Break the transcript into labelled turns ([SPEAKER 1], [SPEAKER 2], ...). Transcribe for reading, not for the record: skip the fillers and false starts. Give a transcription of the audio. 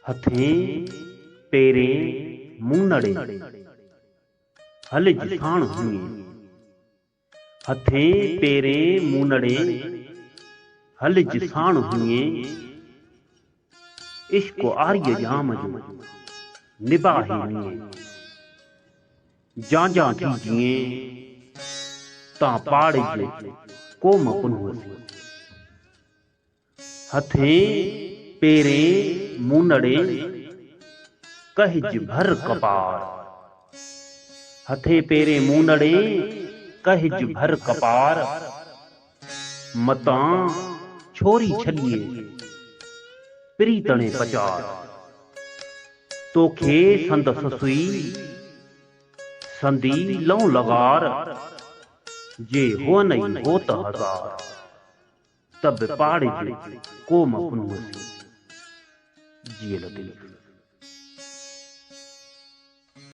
[SPEAKER 1] हथें पेरें मुंनड़े हल जिसाण हुए। हथें पेरें मुंनड़े हल जिसाण हुए। इश्क आर्य जाम जो निबाहिनिए। जा जा कीजिए ता पाड़ज कोम पुनवसी। हथें पेरें मुंनड़े कहज भर कपार। हथे पेरे मुंनड़े कहज भर कपार। मतां छोरी छलिए प्रीतणे पचार। तोखे संद ससुई संदी लौ लगार। जे हो नहीं होत हजार तब पाड़ज कोम पुनवसी। जियल दिल।